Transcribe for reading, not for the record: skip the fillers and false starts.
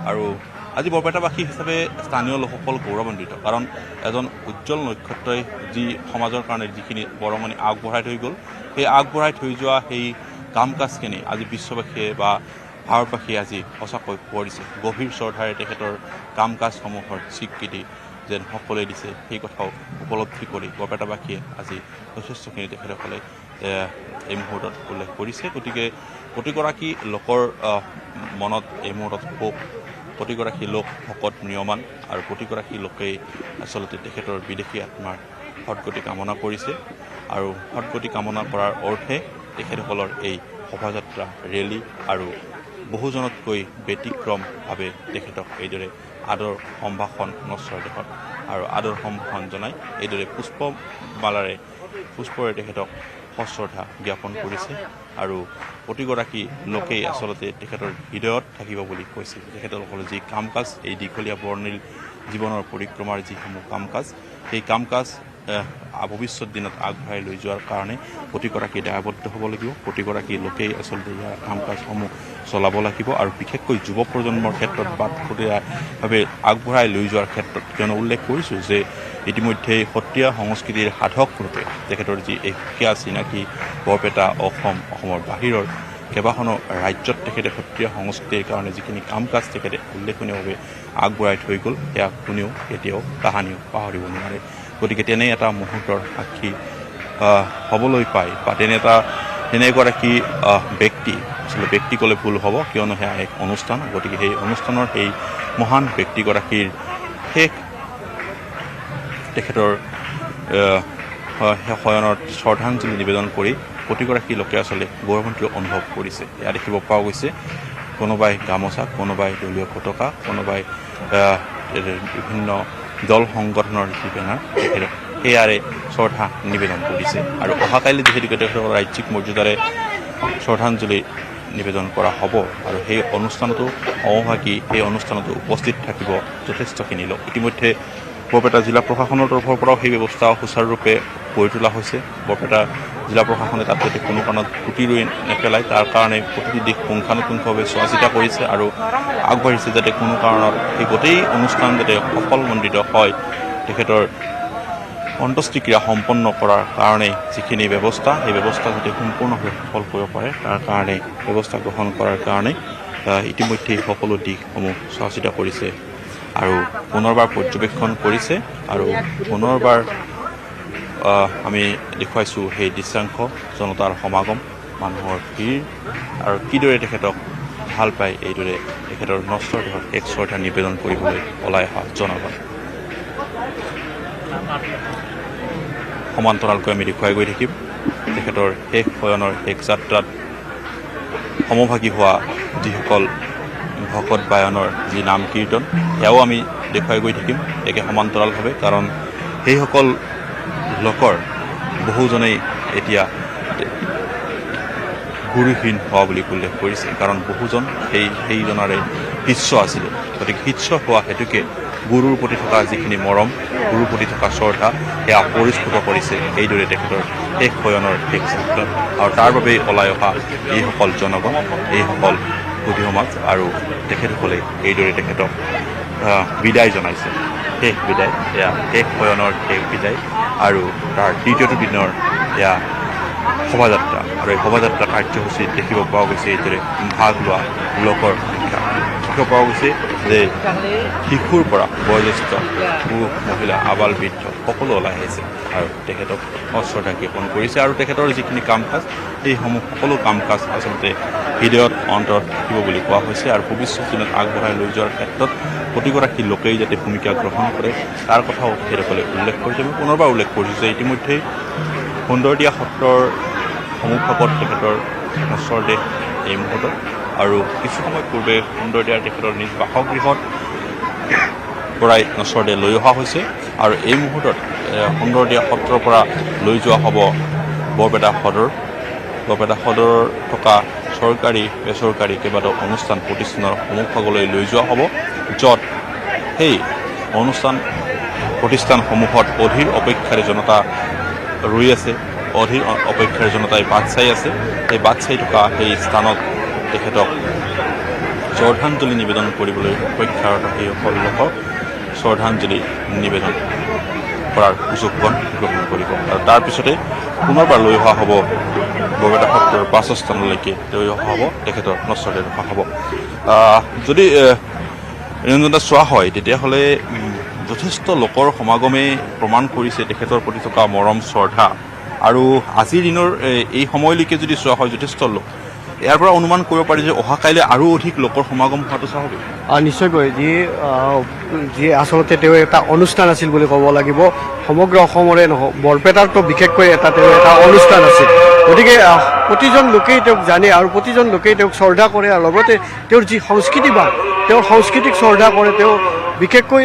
আৰু আজি বৰপেটাবাসী হিচাপে স্থানীয় লোকসকল গৌৰৱান্বিত, কাৰণ এজন উজ্জ্বল নক্ষত্ৰই যি সমাজৰ কাৰণে যিখিনি বৰঙণি আগবঢ়াই থৈ গ'ল, সেই আগবঢ়াই থৈ যোৱা সেই কাম কাজখিনি আজি বিশ্ববাসীয়ে বা ভাৰতবাসীয়ে আজি সঁচাকৈ কৰিছে। গভীৰ শ্ৰদ্ধাৰে তেখেতৰ কাম কাজসমূহৰ স্বীকৃতি যেন সকলোৱে দিছে, সেই কথাও উপলব্ধি কৰি বৰপেটাবাসীয়ে আজি যথেষ্টখিনি তেখেতসকলে এই মুহূৰ্তত উল্লেখ কৰিছে। গতিকে প্ৰতিগৰাকী লোকৰ মনত এই মুহূৰ্তত শোক, প্ৰতিগৰাকী লোক ভকত ম্ৰিয়মান আৰু প্ৰতিগৰাকী লোকেই আচলতে তেখেতৰ বিদেশী আত্মাৰ সদগতি কামনা কৰিছে। আৰু সদগতি কামনা কৰাৰ অৰ্থে তেখেতসকলৰ এই শোভাযাত্ৰা, ৰেলী আৰু বহুজনতকৈ ব্যতিক্ৰমভাৱে তেখেতক এইদৰে আদৰ সম্ভাষণ নশ্বৰ দেশত আৰু আদৰ সম্ভাষণ জনাই এইদৰে পুষ্পৰে তেখেতক সশ্ৰদ্ধা জ্ঞাপন কৰিছে। আৰু প্ৰতিগৰাকী লোকেই আচলতে তেখেতৰ হৃদয়ত থাকিব বুলি কৈছে। তেখেতসকলৰ যি কাম কাজ, এই দীঘলীয়া বৰ্ণিল জীৱনৰ পৰিক্ৰমাৰ যিসমূহ কাম কাজ, সেই কাম কাজ ভৱিষ্যত দিনত আগবঢ়াই লৈ যোৱাৰ কাৰণে প্ৰতিগৰাকী দায়বদ্ধ হ'ব লাগিব। প্ৰতিগৰাকী লোকেই আচলতে ইয়াৰ কাম কাজসমূহ চলাব লাগিব। আৰু বিশেষকৈ যুৱ প্ৰজন্মৰ ক্ষেত্ৰত বাটকটীয়াভাৱে আগবঢ়াই লৈ যোৱাৰ ক্ষেত্ৰত কিয়নো উল্লেখ কৰিছোঁ যে ইতিমধ্যেই সত্ৰীয়া সংস্কৃতিৰ সাধক ৰূপে তেখেতৰ যি এই সুকীয়া চিনাকি বৰপেটা, অসমৰ বাহিৰৰ কেইবাখনো ৰাজ্যত তেখেতে সত্ৰীয়া সংস্কৃতিৰ কাৰণে যিখিনি কাম কাজ তেখেতে উল্লেখনীয়ভাৱে আগবঢ়াই থৈ গ'ল, সেয়া কোনেও কেতিয়াও কাহানিও পাহৰিব নোৱাৰে। গতিকে তেনে এটা মুহূৰ্তৰ সাক্ষী হ'বলৈ পায় বা তেনে এগৰাকী ব্যক্তি, আচলতে ব্যক্তি ক'লে ভুল হ'ব, কিয়নো সেয়া এক অনুষ্ঠান। গতিকে সেই অনুষ্ঠানৰ সেই মহান ব্যক্তিগৰাকীৰ শেষ তেখেতৰ শয়নত শ্ৰদ্ধাঞ্জলি নিবেদন কৰি প্ৰতিগৰাকী লোকে আচলতে গৌৰৱান্বিত অনুভৱ কৰিছে। এয়া দেখিব পোৱা গৈছে, কোনোবাই গামোচা, কোনোবাই দলীয় পতাকা, কোনোবাই বিভিন্ন দল সংগঠনৰ যি বেনাৰ, সেয়াৰে শ্ৰদ্ধা নিবেদন কৰিছে। আৰু অহাকাইলৈ যিহেতুকে তেখেতৰ ৰাজ্যিক মৰ্যাদাৰে শ্ৰদ্ধাঞ্জলি নিবেদন কৰা হ'ব আৰু সেই অনুষ্ঠানতো সমভাগী এই অনুষ্ঠানতো উপস্থিত থাকিব যথেষ্টখিনি লোক। ইতিমধ্যে বৰপেটা জিলা প্ৰশাসনৰ তৰফৰ পৰাও সেই ব্যৱস্থা সুচাৰুৰূপে গঢ়ি তোলা হৈছে। বৰপেটা জিলা প্ৰশাসনে তাত যাতে কোনো কাৰণত ত্ৰুটি ৰৈ নেপেলায় তাৰ কাৰণে প্ৰতিটো দিশ পুংখানুপুংখভাৱে চোৱা চিতা কৰিছে আৰু আগবাঢ়িছে যাতে কোনো কাৰণত সেই গোটেই অনুষ্ঠান যাতে সফলমণ্ডিত হয়। তেখেতৰ অন্ত্যেষ্টিক্ৰিয়া সম্পন্ন কৰাৰ কাৰণে যিখিনি ব্যৱস্থা, সেই ব্যৱস্থা যাতে সম্পূৰ্ণভাৱে সফল কৰিব পাৰে তাৰ কাৰণে ব্যৱস্থা গ্ৰহণ কৰাৰ কাৰণে ইতিমধ্যেই সকলো দিশসমূহ চোৱা চিতা কৰিছে আৰু পুনৰবাৰ পৰ্যবেক্ষণ কৰিছে। আৰু পুনৰবাৰ আমি দেখুৱাইছোঁ সেই দৃশ্যাংশ, জনতাৰ সমাগম, মানুহৰ ভিৰ আৰু কিদৰে তেখেতক ভাল পায় এইদৰে তেখেতৰ নশ্বৰ দেহত এক শ্ৰদ্ধা নিবেদন কৰিবলৈ ওলাই অহা জনগণ। সমান্তৰালকৈ আমি দেখুৱাই গৈ থাকিম তেখেতৰ শেষ শয়নৰ শেষ যাত্ৰাত সমভাগী হোৱা যিসকল ভকত বায়নৰ যি নাম কীৰ্তন, সেয়াও আমি দেখুৱাই গৈ থাকিম একে সমান্তৰালভাৱে। কাৰণ সেইসকল লোকৰ বহুজনেই এতিয়া গুৰুহীন হোৱা বুলি উল্লেখ কৰিছে, কাৰণ বহুজন সেইজনৰে শিষ্য আছিলে। গতিকে শিষ্য হোৱা হেতুকে গুৰুৰ প্ৰতি থকা যিখিনি মৰম, গুৰুৰ প্ৰতি থকা শ্ৰদ্ধা, সেয়া পৰিস্ফুট কৰিছে এইদৰে তেখেতৰ শেষ শয়নৰ শেষ যাত্ৰা। আৰু তাৰ বাবেই ওলাই অহা এইসকল জনগণ, এইসকল সুধী সমাজ আৰু তেখেতসকলে এইদৰে তেখেতক বিদায় জনাইছে। শেষ বিদায়, এয়া শেষ শয়নৰ শেষ বিদায় আৰু তাৰ দ্বিতীয়টো দিনৰ এয়া শোভাযাত্ৰা। আৰু এই শোভাযাত্ৰা কাৰ্যসূচীত দেখিব পোৱা গৈছে এইদৰে ভাগ লোৱা লোকৰ সংখ্যা। দেখিব পোৱা গৈছে যে শিশুৰ পৰা বয়োজ্যেষ্ঠ, পুৰুষ, মহিলা, আবাল বৃদ্ধ সকলো ওলাই আহিছে আৰু তেখেতক শ্ৰদ্ধা জ্ঞাপন কৰিছে। আৰু তেখেতৰ যিখিনি কাম কাজ, এইসমূহ সকলো কাম কাজ আচলতে হৃদয়ত অন্তৰত থাকিব বুলি কোৱা হৈছে। আৰু ভৱিষ্যত দিনত আগবঢ়াই লৈ যোৱাৰ ক্ষেত্ৰত প্ৰতিগৰাকী লোকেই যাতে ভূমিকা গ্ৰহণ কৰে তাৰ কথাও তেখেতসকলে উল্লেখ কৰিছে। মই পুনৰবাৰ উল্লেখ কৰিছোঁ যে ইতিমধ্যেই সুন্দৰদিয়া সত্ৰৰ সন্মুখত তেখেতৰ নশ্বৰ দেহ এই মুহূৰ্তত, আৰু কিছু সময় পূৰ্বে সুন্দৰদিয়াৰ তেখেতৰ নিজ বাসগৃহত পৰাই নশ্বৰ দেহ লৈ অহা হৈছে। আৰু এই মুহূৰ্তত সুন্দৰদিয়া সত্ৰৰ পৰা লৈ যোৱা হ'ব বৰপেটা সদৰৰ থকা চৰকাৰী বেচৰকাৰী কেইবাটাও অনুষ্ঠান প্ৰতিষ্ঠানৰ সন্মুখলৈ লৈ যোৱা হ'ব, য'ত সেই অনুষ্ঠান প্ৰতিষ্ঠানসমূহত অধীৰ অপেক্ষাৰে জনতা ৰৈ আছে, অধীৰ অপেক্ষাৰে জনতাই বাট চাই আছে। সেই বাট চাই থকা সেই স্থানত তেখেতক শ্ৰদ্ধাঞ্জলি নিবেদন কৰিবলৈ অপেক্ষাৰত সেইসকল লোকক শ্ৰদ্ধাঞ্জলি নিবেদন কৰাৰ সুযোগকণ গ্ৰহণ কৰিব আৰু তাৰপিছতে পুনৰবাৰ লৈ অহা হ'ব বৰপেটা সত্ৰৰ বাসস্থানলৈকে লৈ অহা হ'ব তেখেতৰ নশ্বৰদেহ ৰখা হ'ব। যদি নিৰঞ্জন দাস চোৱা হয় তেতিয়াহ'লে যথেষ্ট লোকৰ সমাগমে প্ৰমাণ কৰিছে তেখেতৰ প্ৰতি থকা মৰম শ্ৰদ্ধা আৰু আজিৰ দিনৰ এই সময়লৈকে যদি চোৱা হয় যথেষ্ট লোক ইয়াৰ পৰা অনুমান কৰিব পাৰি যে অহা কাইলৈ আৰু অধিক লোকৰ সমাগম হোৱাটো স্বাভাৱিক। নিশ্চয়কৈ যি আচলতে তেওঁ এটা অনুষ্ঠান আছিল বুলি ক'ব লাগিব, সমগ্ৰ অসমৰে নহয় বৰপেটাৰতো বিশেষকৈ তেওঁ এটা অনুষ্ঠান আছিল। গতিকে প্ৰতিজন লোকেই তেওঁক জানে আৰু প্ৰতিজন লোকেই তেওঁক শ্ৰদ্ধা কৰে আৰু লগতে তেওঁৰ যি সংস্কৃতিবাদ তেওঁৰ সংস্কৃতিক শ্ৰদ্ধা কৰে। তেওঁ বিশেষকৈ